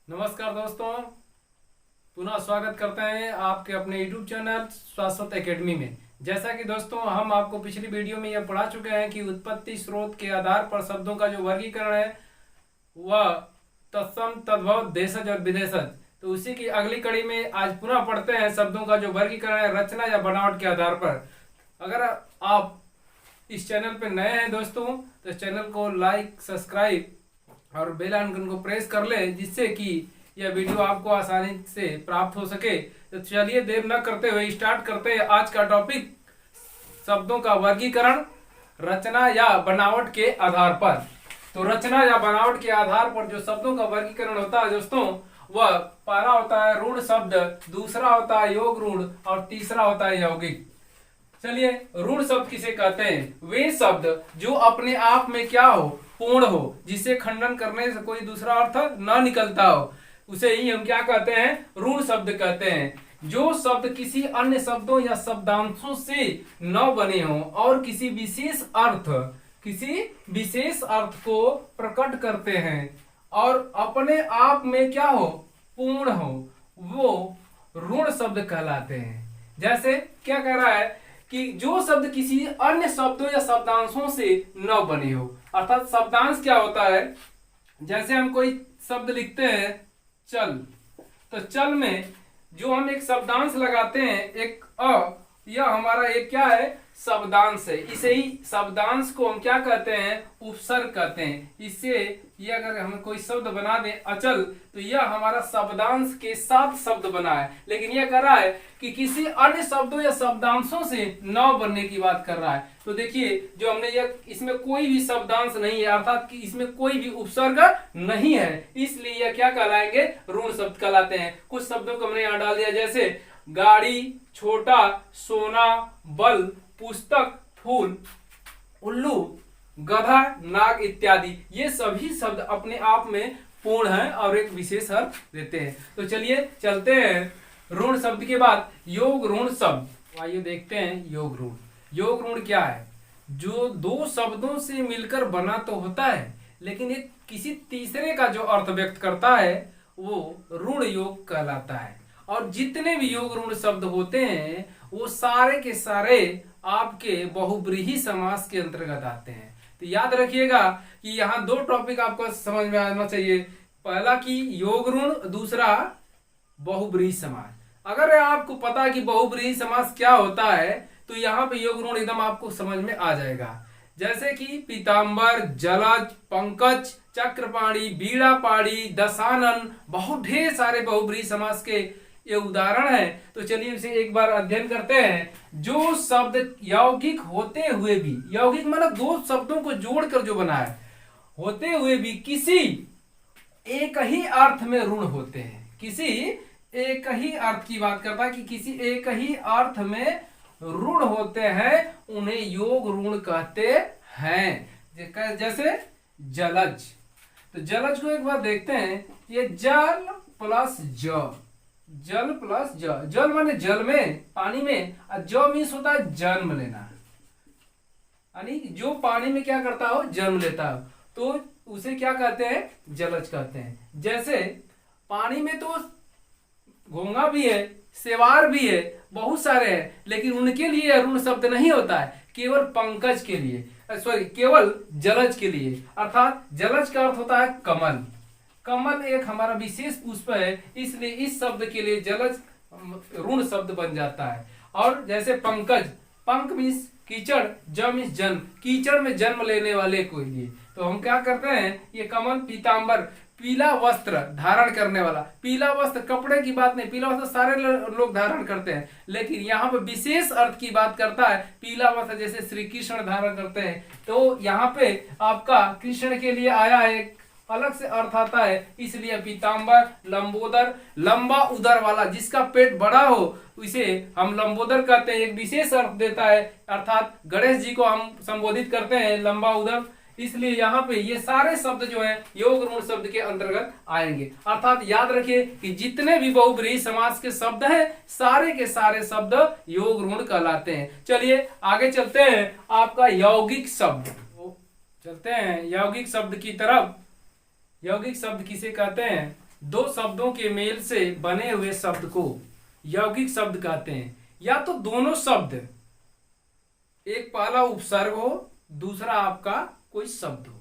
नमस्कार दोस्तों, पुनः स्वागत करते हैं आपके अपने YouTube चैनल शाश्वत एकेडमी में। जैसा कि दोस्तों हम आपको पिछली वीडियो में यह पढ़ा चुके हैं कि उत्पत्ति स्रोत के आधार पर शब्दों का जो वर्गीकरण है वह तत्सम, तद्भव, देशज और विदेशज। तो उसी की अगली कड़ी में आज पुनः पढ़ते हैं शब्दों का जो वर्गीकरण है रचना या बनावट के आधार पर। अगर आप इस चैनल पर नए हैं दोस्तों तो चैनल को लाइक, सब्सक्राइब और बेल आइकन को प्रेस कर ले, जिससे कि यह वीडियो आपको आसानी से प्राप्त हो सके। तो चलिए देर न करते हुए स्टार्ट करते हैं आज का टॉपिक, शब्दों का वर्गीकरण रचना या बनावट के आधार पर। तो रचना या बनावट के आधार पर जो शब्दों का वर्गीकरण होता है दोस्तों, वह पहला होता है ऋण शब्द, दूसरा होता है योग ऋण और तीसरा होता है यौगिक। चलिए, ऋण शब्द किसे कहते हैं? वे शब्द जो अपने आप में क्या हो, पूर्ण हो, जिसे खंडन करने से कोई दूसरा अर्थ न निकलता हो, उसे ही हम क्या कहते हैं? ऋण शब्द कहते हैं। जो शब्द किसी अन्य शब्दों या शब्दांशों से न बने हो और किसी विशेष अर्थ को प्रकट करते हैं और अपने आप में क्या हो, पूर्ण हो, वो ऋण शब्द कहलाते हैं। जैसे क्या कह रहा है कि जो शब्द किसी अन्य शब्दों या शब्दांशों से न बने हो, अर्थात शब्दांश क्या होता है? जैसे हम कोई शब्द लिखते हैं चल, तो चल में जो हम एक शब्दांश लगाते हैं, एक यह हमारा एक क्या है? शब्दांश है। इसे ही शब्दांश को हम क्या कहते हैं? उपसर्ग कहते हैं। इससे ये अगर हम कोई शब्द बना दें अचल, तो यह हमारा शब्दांश के साथ शब्द बना है। लेकिन यह कह रहा है कि किसी अन्य शब्दों या शब्दांशों से न बनने की बात कर रहा है। तो देखिए, जो हमने यह, इसमें कोई भी शब्दांश नहीं है, अर्थात कि इसमें कोई भी उपसर्ग नहीं है, इसलिए यह क्या कहलाएंगे? ऋण शब्द कहलाते हैं। कुछ शब्दों को हमने यहाँ डाल दिया, जैसे गाड़ी, छोटा, सोना, बल, पुस्तक, फूल, उल्लू, गधा, नाग इत्यादि। ये सभी शब्द अपने आप में पूर्ण हैं और एक विशेष अर्थ देते हैं। तो चलिए चलते हैं ऋण शब्द के बाद योग ऋण शब्द। आइए देखते हैं योग ऋण। योग ऋण क्या है? जो दो शब्दों से मिलकर बना तो होता है, लेकिन एक किसी तीसरे का जो अर्थ व्यक्त करता है वो ऋण योग कहलाता है। और जितने भी योग ऋण शब्द होते हैं वो सारे के सारे आपके बहुब्रीहि समास के अंतर्गत आते हैं। तो याद रखिएगा कि यहाँ दो टॉपिक आपको समझ में आना चाहिए। पहला कि योग ऋण, दूसरा बहुब्रीहि समास। अगर आपको पता है कि बहुब्रीहि समास क्या होता है तो यहाँ पे योग ऋण एकदम आपको समझ में आ जाएगा। जैसे कि पीताम्बर, जलज, पंकज, चक्रपाणी, बीड़ापाणी, दशानन, बहुत ढेर सारे बहुब्रीहि समास के ये उदाहरण है। तो चलिए इसे एक बार अध्ययन करते हैं। जो शब्द यौगिक होते हुए भी, यौगिक मतलब दो शब्दों को जोड़कर जो बना है, होते हुए भी किसी एक ही अर्थ में ऋण होते हैं। किसी एक ही अर्थ की बात करता है कि किसी एक ही अर्थ में ऋण होते हैं, उन्हें योग ऋण कहते हैं। जैसे जलज, तो जलज को एक बार देखते हैं। ये जल प्लस जल प्लस जल माने जल में, पानी में, और ज मीन्स होता है जन्म लेना, यानी जो पानी में क्या करता हो, जन्म लेता हो, तो उसे क्या कहते हैं? जलज कहते हैं। जैसे पानी में तो घोंगा भी है, सेवार भी है, बहुत सारे हैं, लेकिन उनके लिए ऋण शब्द नहीं होता है, केवल पंकज के लिए, केवल जलज के लिए। अर्थात जलज का अर्थ होता है कमल। कमल एक हमारा विशेष पुष्प है, इसलिए इस शब्द के लिए जलज ऋण शब्द बन जाता है। और जैसे पंकज, पंक मीन्स कीचड़, ज मीन्स जन्म, कीचड़ में जन्म लेने वाले को लिए, तो हम क्या करते हैं? ये कमल। पीताम्बर, पीला वस्त्र धारण करने वाला। पीला वस्त्र कपड़े की बात नहीं, पीला वस्त्र सारे लोग धारण करते हैं, लेकिन यहाँ पे विशेष अर्थ की बात करता है। पीला वस्त्र जैसे श्री कृष्ण धारण करते हैं, तो यहाँ पे आपका कृष्ण के लिए आया है, एक अलग से अर्थ आता है, इसलिए पीताम्बर। लंबोदर, लंबा उदर वाला, जिसका पेट बड़ा हो इसे हम लंबोदर कहते हैं, एक विशेष अर्थ देता है। अर्थात गणेश जी को हम संबोधित करते हैं लंबा उदर, इसलिए यहाँ पे ये सारे शब्द जो हैं योग ऋण शब्द के अंतर्गत आएंगे। अर्थात याद रखिए कि जितने भी बहुब्रीहि समास के शब्द हैं सारे के सारे शब्द योग ऋण कहलाते हैं। चलिए आगे चलते हैं आपका यौगिक शब्द। चलते हैं यौगिक शब्द की तरफ। यौगिक शब्द किसे कहते हैं? दो शब्दों के मेल से बने हुए शब्द को यौगिक शब्द कहते हैं। या तो दोनों शब्द, एक पहला उपसर्ग हो, दूसरा आपका कोई शब्द हो,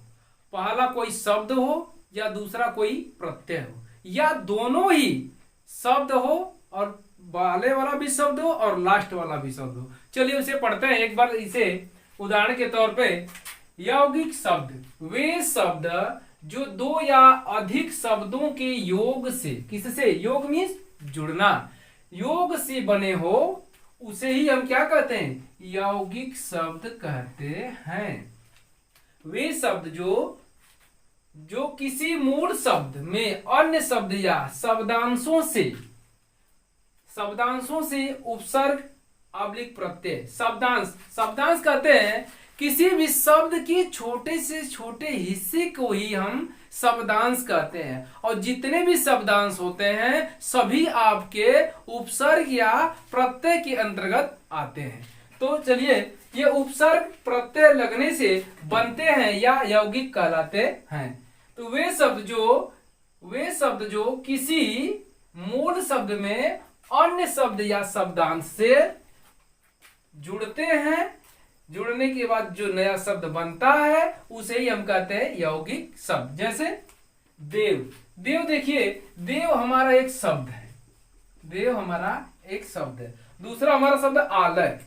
पहला कोई शब्द हो या दूसरा कोई प्रत्यय हो, या दोनों ही शब्द हो और पहले वाला भी शब्द हो और लास्ट वाला भी शब्द हो। चलिए उसे पढ़ते हैं एक बार। इसे उदाहरण के तौर पे, यौगिक शब्द वे शब्द जो दो या अधिक शब्दों के योग से, किससे, योग मीन्स जुड़ना, योग से बने हो, उसे ही हम क्या कहते हैं, यौगिक शब्द कहते हैं। वे शब्द जो किसी मूल शब्द में अन्य शब्द या शब्दांशों से उपसर्ग अब्लिक प्रत्यय, शब्दांश कहते हैं किसी भी शब्द के छोटे से छोटे हिस्से को ही हम शब्दांश कहते हैं। और जितने भी शब्दांश होते हैं सभी आपके उपसर्ग या प्रत्यय के अंतर्गत आते हैं। तो चलिए, ये उपसर्ग प्रत्यय लगने से बनते हैं या यौगिक कहलाते हैं। तो वे शब्द जो किसी मूल शब्द में अन्य शब्द या शब्दांश से जुड़ते हैं, जुड़ने के बाद जो नया शब्द बनता है उसे ही हम कहते हैं यौगिक शब्द। जैसे देव देखिए, देव हमारा एक शब्द है, देव हमारा एक शब्द है। दूसरा हमारा शब्द आलय,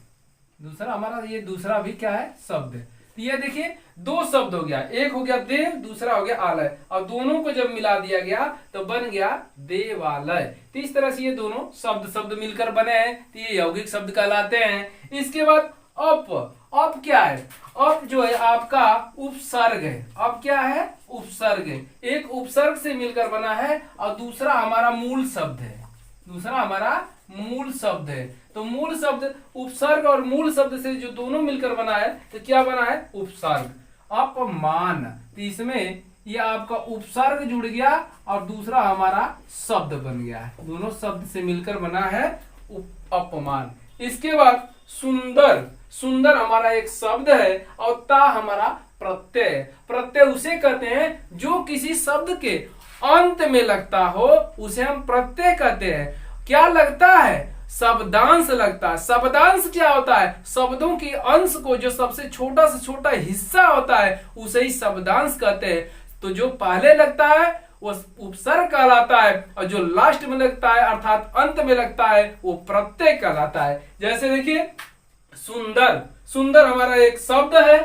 दूसरा हमारा ये दूसरा भी क्या है, शब्द है। तो ये देखिए दो शब्द हो गया, एक हो गया देव, दूसरा हो गया आलय, और दोनों को जब मिला दिया गया तो बन गया देवालय। तो इस तरह से ये दोनों शब्द मिलकर बने हैं, तो ये यौगिक शब्द कहलाते हैं। इसके बाद अप क्या है, अप जो है आपका उपसर्ग है। अब क्या है, उपसर्ग है, एक उपसर्ग से मिलकर बना है और दूसरा हमारा मूल शब्द है, दूसरा हमारा मूल शब्द है। तो मूल शब्द, उपसर्ग और मूल शब्द से जो दोनों मिलकर बना है तो क्या बना है, उपसर्ग। अपमान, तो इसमें ये आपका उपसर्ग जुड़ गया और दूसरा हमारा शब्द बन गया है, दोनों शब्द से मिलकर बना है अपमान। इसके बाद सुंदर हमारा एक शब्द है और ता हमारा प्रत्यय उसे कहते हैं जो किसी शब्द के अंत में लगता हो, उसे हम प्रत्यय कहते हैं। क्या लगता है, शब्दांश लगता है। शब्दांश क्या होता है, शब्दों के अंश को, जो सबसे छोटा से छोटा हिस्सा होता है उसे ही शब्दांश कहते हैं। तो जो पहले लगता है वो उपसर्ग कहलाता है और जो लास्ट में लगता है अर्थात अंत में लगता है वो प्रत्यय कहलाता है। जैसे देखिए सुंदर हमारा एक शब्द है,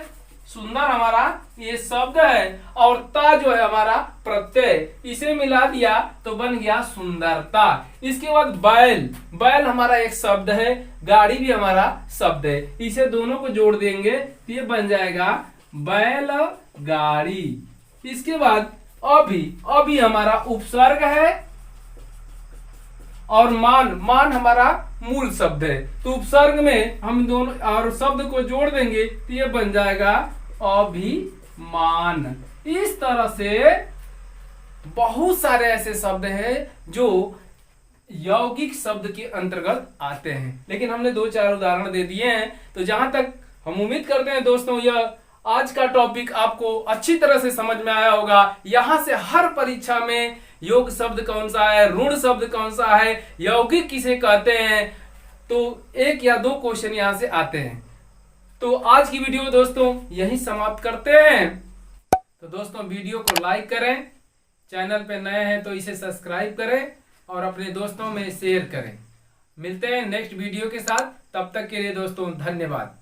सुंदर हमारा ये शब्द है और ता जो है हमारा प्रत्यय, इसे मिला दिया तो बन गया सुंदरता। इसके बाद बैल हमारा एक शब्द है, गाड़ी भी हमारा शब्द है, इसे दोनों को जोड़ देंगे तो ये बन जाएगा बैल गाड़ी। इसके बाद अभी हमारा उपसर्ग है और मान हमारा मूल शब्द है। तो उपसर्ग में हम दोनों और शब्द को जोड़ देंगे तो ये बन जाएगा अभिमान। इस तरह से बहुत सारे ऐसे शब्द हैं जो यौगिक शब्द के अंतर्गत आते हैं, लेकिन हमने 2-4 उदाहरण दे दिए हैं। तो जहां तक हम उम्मीद करते हैं दोस्तों यह आज का टॉपिक आपको अच्छी तरह से समझ में आया होगा। यहां से हर परीक्षा में योग शब्द कौन सा है, ऋण शब्द कौन सा है, यौगिक किसे कहते हैं, तो 1 या 2 क्वेश्चन यहां से आते हैं। तो आज की वीडियो दोस्तों यहीं समाप्त करते हैं। तो दोस्तों वीडियो को लाइक करें, चैनल पे नए हैं तो इसे सब्सक्राइब करें और अपने दोस्तों में शेयर करें। मिलते हैं नेक्स्ट वीडियो के साथ, तब तक के लिए दोस्तों धन्यवाद।